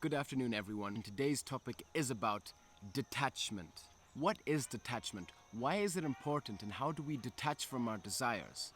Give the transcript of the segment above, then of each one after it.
Good afternoon, everyone. Today's topic is about detachment. What is detachment? Why is it important, and how do we detach from our desires?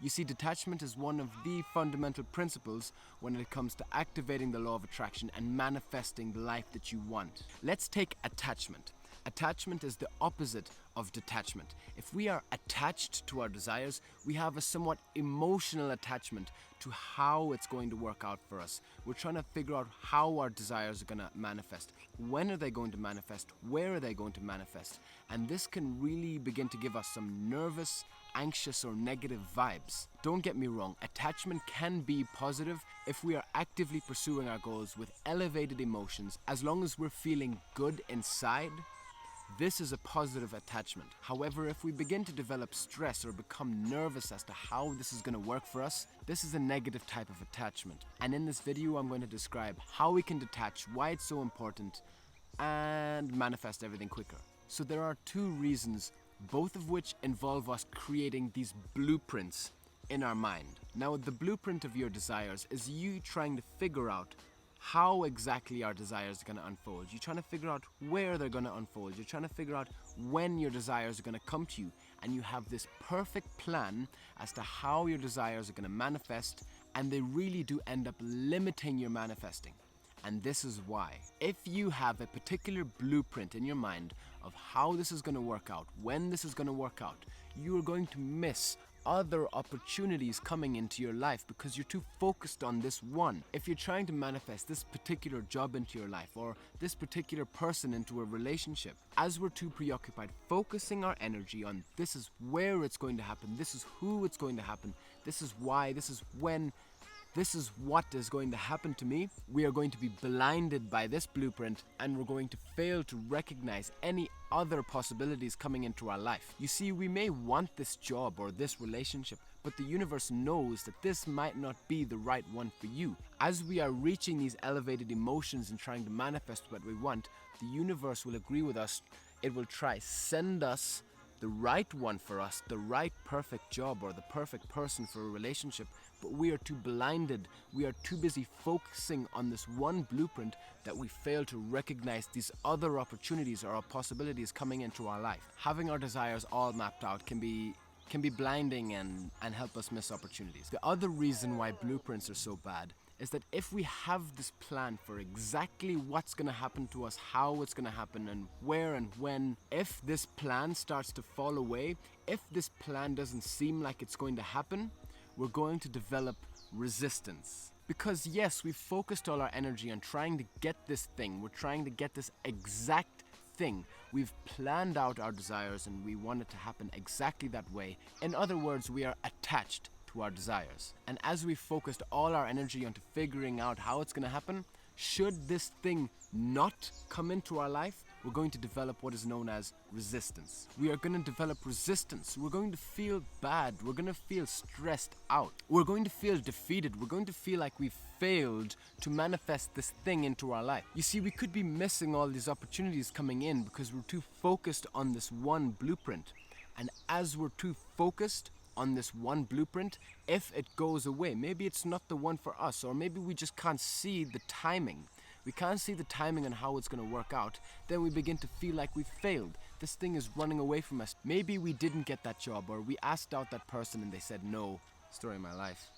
You see, detachment is one of the fundamental principles when it comes to activating the law of attraction and manifesting the life that you want. Let's take attachment. Attachment is the opposite of detachment. If we are attached to our desires, we have a somewhat emotional attachment to how it's going to work out for us. We're trying to figure out how our desires are going to manifest. When are they going to manifest? Where are they going to manifest? And this can really begin to give us some nervous, anxious, or negative vibes. Don't get me wrong, attachment can be positive if we are actively pursuing our goals with elevated emotions. As long as we're feeling good inside, this is a positive attachment. However, if we begin to develop stress or become nervous as to how this is going to work for us, this is a negative type of attachment. And in this video, I'm going to describe how we can detach, why it's so important, and manifest everything quicker. So there are two reasons, both of which involve us creating these blueprints in our mind. Now, the blueprint of your desires is you trying to figure out how exactly our desires are going to unfold. You're trying to figure out where they're going to unfold. You're trying to figure out when your desires are going to come to you. And you have this perfect plan as to how your desires are going to manifest, and they really do end up limiting your manifesting. And this is why. If you have a particular blueprint in your mind of how this is going to work out, when this is going to work out, you are going to miss other opportunities coming into your life because you're too focused on this one. If you're trying to manifest this particular job into your life or this particular person into a relationship, as we're too preoccupied focusing our energy on this is where it's going to happen, this is who it's going to happen, this is why, this is when, this is what is going to happen to me, we are going to be blinded by this blueprint, and we're going to fail to recognize any other possibilities coming into our life. You see, we may want this job or this relationship, but the universe knows that this might not be the right one for you. As we are reaching these elevated emotions and trying to manifest what we want, the universe will agree with us. It will try send us the right one for us, the right perfect job or the perfect person for a relationship, but we are too blinded, we are too busy focusing on this one blueprint that we fail to recognize these other opportunities or possibilities coming into our life. Having our desires all mapped out can be blinding and help us miss opportunities. The other reason why blueprints are so bad is that if we have this plan for exactly what's going to happen to us, how it's going to happen, and where and when, if this plan starts to fall away, if this plan doesn't seem like it's going to happen, we're going to develop resistance. Because yes, we've focused all our energy on trying to get this thing, we're trying to get this exact thing. We've planned out our desires and we want it to happen exactly that way. In other words, we are attached to our desires. And as we focused all our energy onto figuring out how it's going to happen, should this thing not come into our life, we're going to develop what is known as resistance. We are going to develop resistance. We're going to feel bad. We're going to feel stressed out. We're going to feel defeated. We're going to feel like we've failed to manifest this thing into our life. You see, we could be missing all these opportunities coming in because we're too focused on this one blueprint. And as we're too focused on this one blueprint, if it goes away, maybe it's not the one for us, or maybe we just can't see the timing. We can't see the timing on how it's going to work out. Then we begin to feel like we failed. This thing is running away from us. Maybe we didn't get that job, or we asked out that person and they said no. Story of my life.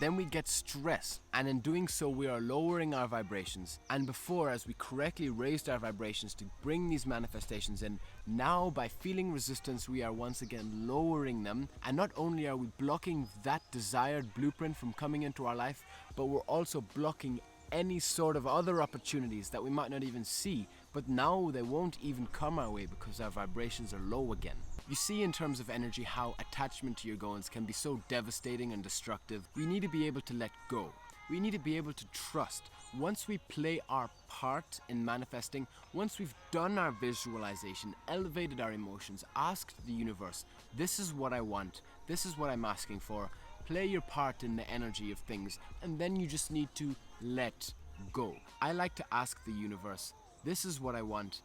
Then we get stressed, and in doing so we are lowering our vibrations. And before, as we correctly raised our vibrations to bring these manifestations in, now by feeling resistance we are once again lowering them. And not only are we blocking that desired blueprint from coming into our life, but we're also blocking any sort of other opportunities that we might not even see, but now they won't even come our way because our vibrations are low again. You see, in terms of energy, how attachment to your goals can be so devastating and destructive. We need to be able to let go. We need to be able to trust. Once we play our part in manifesting, once we've done our visualization, elevated our emotions, asked the universe, this is what I want, this is what I'm asking for, play your part in the energy of things, and then you just need to let go. I like to ask the universe, this is what I want.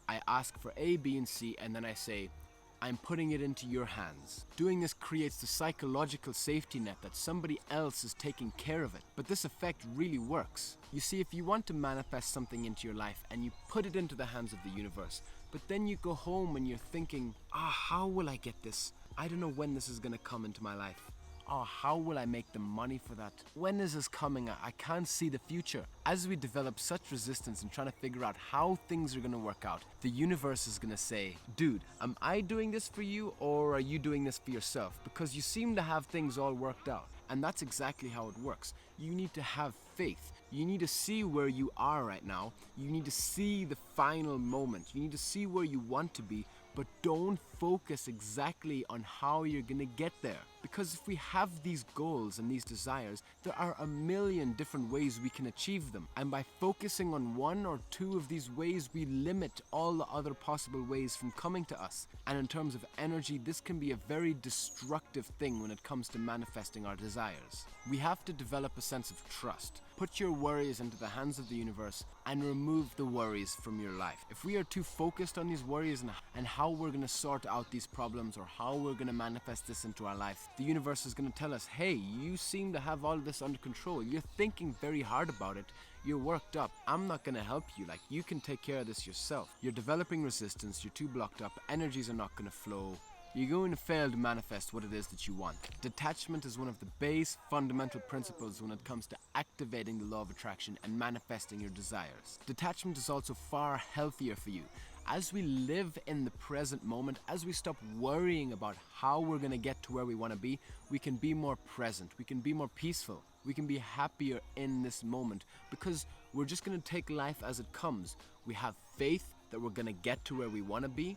I ask for A, B, and C, and then I say, I'm putting it into your hands. Doing this creates the psychological safety net that somebody else is taking care of it. But this effect really works. You see, if you want to manifest something into your life and you put it into the hands of the universe, but then you go home and you're thinking, how will I get this? I don't know when this is gonna come into my life. How will I make the money for that? When is this coming? I can't see the future. As we develop such resistance and trying to figure out how things are gonna work out, the universe is gonna say, dude, am I doing this for you or are you doing this for yourself? Because you seem to have things all worked out. And that's exactly how it works. You need to have faith. You need to see where you are right now. You need to see the final moment. You need to see where you want to be, but don't focus exactly on how you're gonna get there. Because if we have these goals and these desires, there are a million different ways we can achieve them. And by focusing on one or two of these ways, we limit all the other possible ways from coming to us. And in terms of energy, this can be a very destructive thing when it comes to manifesting our desires. We have to develop a sense of trust. Put your worries into the hands of the universe and remove the worries from your life. If we are too focused on these worries and how we're going to sort out these problems or how we're going to manifest this into our life, the universe is going to tell us, hey, you seem to have all this under control. You're thinking very hard about it. You're worked up. I'm not going to help you. Like, you can take care of this yourself. You're developing resistance. You're too blocked up. Energies are not going to flow. You're going to fail to manifest what it is that you want. Detachment is one of the base fundamental principles when it comes to activating the law of attraction and manifesting your desires. Detachment is also far healthier for you. As we live in the present moment, as we stop worrying about how we're going to get to where we want to be, we can be more present, we can be more peaceful, we can be happier in this moment because we're just going to take life as it comes. We have faith that we're going to get to where we want to be,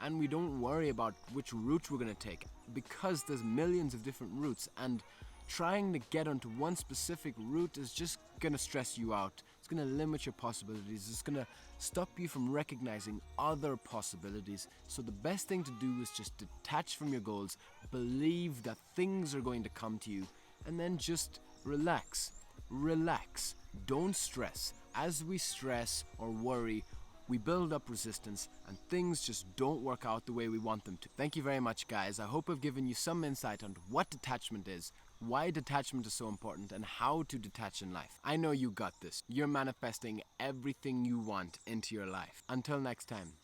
and we don't worry about which route we're going to take because there's millions of different routes, and trying to get onto one specific route is just going to stress you out. It's going to limit your possibilities. It's going to stop you from recognizing other possibilities. So the best thing to do is just detach from your goals, believe that things are going to come to you, and then just relax. Relax. Don't stress. As we stress or worry, we build up resistance and things just don't work out the way we want them to. Thank you very much, guys. I hope I've given you some insight on what detachment is, why detachment is so important, and how to detach in life. I know you got this. You're manifesting everything you want into your life. Until next time.